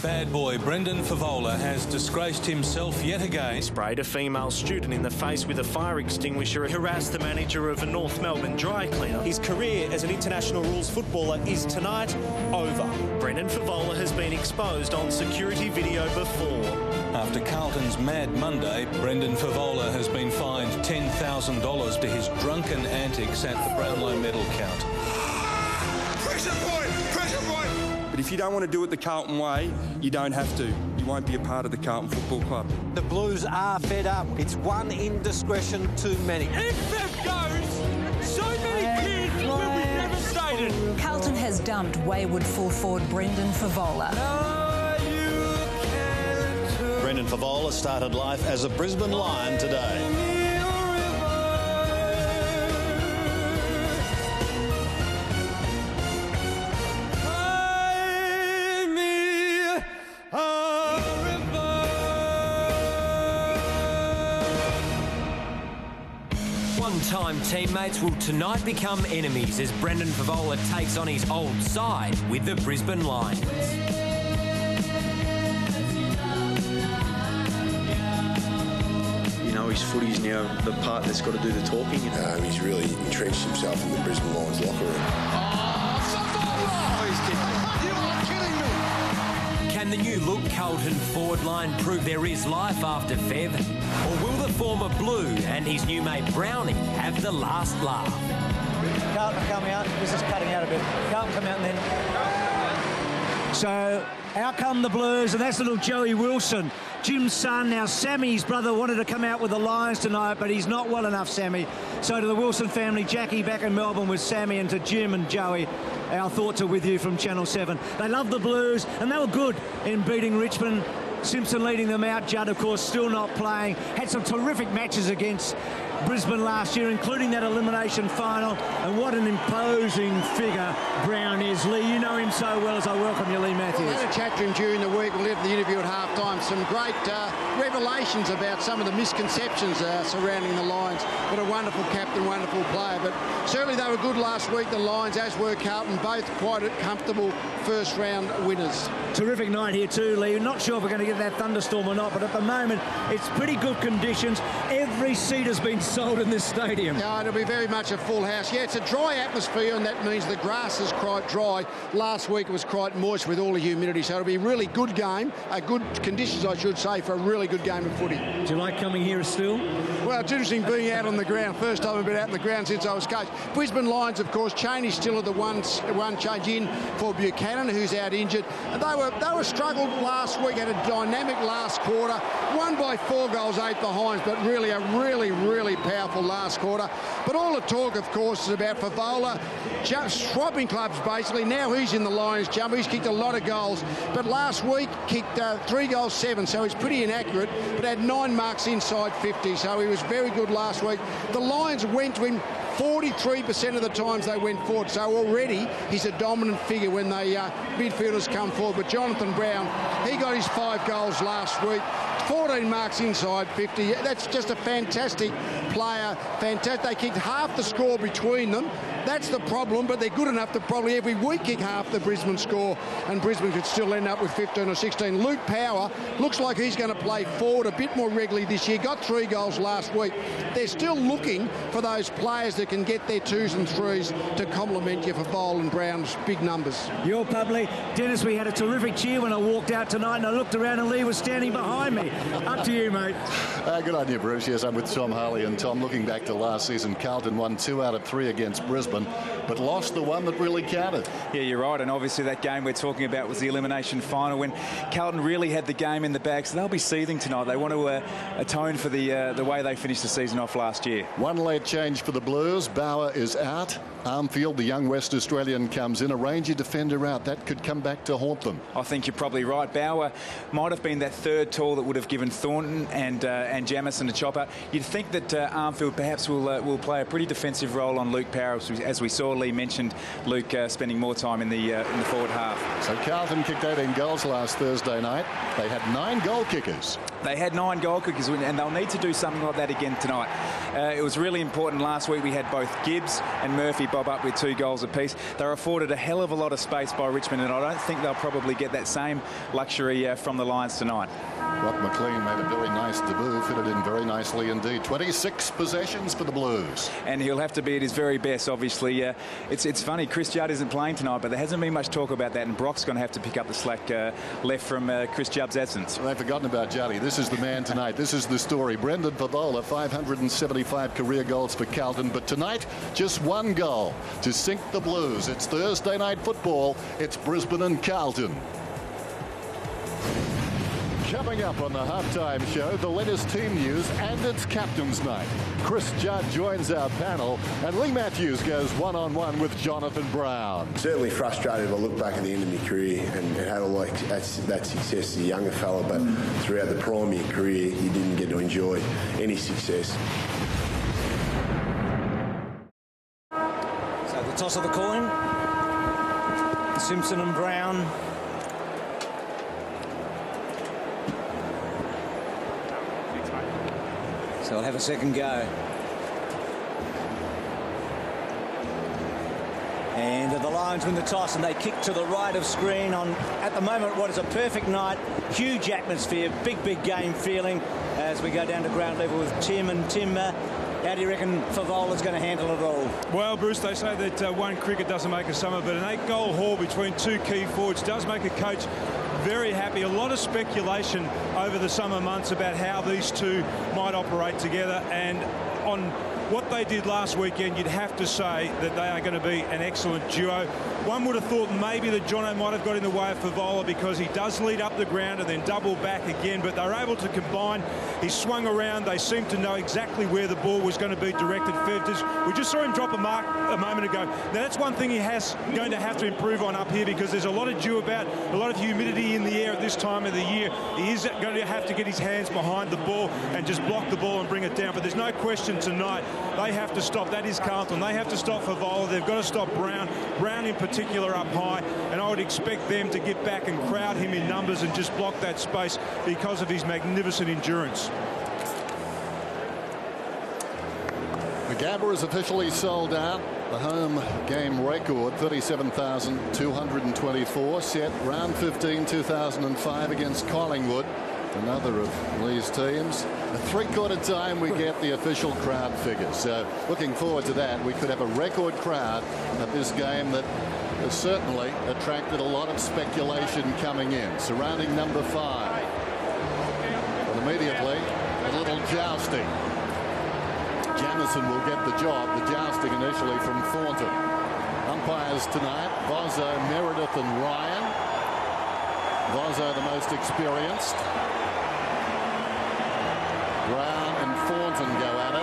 Bad boy Brendan Favola has disgraced himself yet again. Sprayed a female student in the face with a fire extinguisher and harassed the manager of a North Melbourne dry cleaner. His career as an international rules footballer is tonight over. Brendan Favola has been exposed on security video before. After Carlton's Mad Monday, Brendan Favola has been fined $10,000 for his drunken antics at the Brownlow medal count. Pressure point! Pressure point! But if you don't want to do it the Carlton way, you don't have to. You won't be a part of the Carlton Football Club. The Blues are fed up. It's one indiscretion too many. If that goes, so many kids will be devastated. Carlton has dumped wayward full forward Brendan Favola. Brendan Favola started life as a Brisbane Lion today. One-time teammates will tonight become enemies as Brendan Favola takes on his old side with the Brisbane Lions. You know, his footy's now the part that's got to do the talking. He's really entrenched himself in the Brisbane Lions locker room. You are kidding me! Can the new look Carlton forward line prove there is life after Fev? Or will the former Blue and his new mate Brownie have the last laugh? Carlton come out, this is cutting out a bit. Carlton come out and then... So out come the Blues, and that's little Joey Wilson, Jim's son. Now Sammy's brother wanted to come out with the Lions tonight, but he's not well enough, Sammy. So to the Wilson family, Jackie back in Melbourne with Sammy, and to Jim and Joey, our thoughts are with you from Channel 7. They love the Blues, and they were good in beating Richmond. Simpson leading them out. Judd, of course, still not playing. Had some terrific matches against Brisbane last year, including that elimination final. And what an imposing figure Brown is. Lee, you know him so well, as I welcome you, Lee Matthews. I had a chat to him during the week. We left the interview at half-time. Some great revelations about some of the misconceptions surrounding the Lions. What a wonderful captain, wonderful player. But certainly they were good last week, the Lions, as were Carlton. Both quite comfortable first-round winners. Terrific night here too, Lee. Not sure if we're going to get that thunderstorm or not, but at the moment it's pretty good conditions. Every seat has been sold in this stadium. No, it'll be very much a full house. Yeah, it's a dry atmosphere, and that means the grass is quite dry. Last week it was quite moist with all the humidity, so it'll be a really good game, good conditions, I should say, for a really good game of footy. Do you like coming here still? Well, it's interesting being out on the ground. First time I've been out on the ground since I was coach. Brisbane Lions, of course, Chaney's still at the one change in for Buchanan, who's out injured. And they were struggled last week, had a dynamic last quarter, won by 4 goals, 8 behinds, but really a really powerful last quarter. But all the talk, of course, is about Favola swapping clubs, basically. Now he's in the Lions jump. He's kicked a lot of goals, but last week kicked 3 goals, 7, so he's pretty inaccurate, but had 9 marks inside 50, so he was very good last week. The Lions went to him 43% of the times they went forward, so already he's a dominant figure when they midfielders come forward. But Jonathan Brown, he got his 5 goals last week, 14 marks inside 50. That's just a fantastic player. Fantastic. They kicked half the score between them. That's the problem, but they're good enough to probably every week kick half the Brisbane score, and Brisbane could still end up with 15 or 16. Luke Power looks like he's going to play forward a bit more regularly this year. Got 3 goals last week. They're still looking for those players that can get their 2s and 3s to complement you for Favola and Brown's big numbers. Your public. Dennis, we had a terrific cheer when I walked out tonight, and I looked around and Lee was standing behind me. Up to you, mate. Good idea, Bruce. Yes, I'm with Tom Harley. And Tom, looking back to last season, Carlton won 2 out of 3 against Brisbane, but lost the one that really counted. Yeah, you're right. And obviously that game we're talking about was the elimination final when Carlton really had the game in the bag. So they'll be seething tonight. They want to atone for the way they finished the season off last year. One late change for the Blues. Bauer is out. Armfield, the young West Australian, comes in. A Ranger defender out. That could come back to haunt them. I think you're probably right. Bauer might have been that third tall that would have given Thornton and Jamison a chop out. You'd think that Armfield perhaps will play a pretty defensive role on Luke Power, as we saw. Lee mentioned Luke spending more time in the forward half. So Carlton kicked 18 goals last Thursday night. They had 9 goal kickers. They had 9 goal kickers, and they'll need to do something like that again tonight. It was really important last week. We had both Gibbs and Murphy bob up with 2 goals apiece. They were afforded a hell of a lot of space by Richmond, and I don't think they'll probably get that same luxury from the Lions tonight. Rock McLean made a very nice debut, fitted in very nicely indeed. 26 possessions for the Blues. And he'll have to be at his very best, obviously. It's funny, Chris Judd isn't playing tonight, but there hasn't been much talk about that, and Brock's going to have to pick up the slack left from Chris Judd's absence. Well, they've forgotten about Juddy. This is the man tonight. This is the story. Brendan Favola, 575 career goals for Carlton, but tonight, just 1 goal to sink the Blues. It's Thursday night football. It's Brisbane and Carlton. Coming up on the halftime show, the latest team news and it's captain's night. Chris Judd joins our panel, and Lee Matthews goes one-on-one with Jonathan Brown. Certainly frustrated if I look back at the end of my career and had all that success as a younger fella, but throughout the prime of your career, you didn't get to enjoy any success. So the toss of the coin, Simpson and Brown. So I'll have a second go. And the Lions win the toss, and they kick to the right of screen on, at the moment, what is a perfect night. Huge atmosphere, big game feeling as we go down to ground level with Tim and Timber. How do you reckon Favola's going to handle it all? Well, Bruce, they say that one cricket doesn't make a summer, but an 8-goal haul between 2 key forwards does make a coach very happy. A lot of speculation over the summer months about how these two might operate together, and on what they did last weekend, you'd have to say that they are going to be an excellent duo. One would have thought maybe that Jono might have got in the way of Favola because he does lead up the ground and then double back again, but they're able to combine. He swung around. They seemed to know exactly where the ball was going to be directed. We just saw him drop a mark a moment ago. Now, that's one thing going to have to improve on up here, because there's a lot of dew about, a lot of humidity in the air at this time of the year. He is going to have to get his hands behind the ball and just block the ball and bring it down. But there's no question tonight they have to stop. That is Carlton. They have to stop Favola. They've got to stop Brown. Brown in particular up high, and I would expect them to get back and crowd him in numbers and just block that space because of his magnificent endurance. The Gabba is officially sold out. The home game record, 37,224, set round 15, 2005 against Collingwood, another of Lee's teams. A 3/4 time we get the official crowd figures. So looking forward to that. We could have a record crowd at this game that has certainly attracted a lot of speculation coming in. Surrounding number 5. And immediately, a little jousting. Jamison will get the job. The jousting initially from Thornton. Umpires tonight, Vozzo, Meredith and Ryan. Vozzo the most experienced. Brown and Thornton go at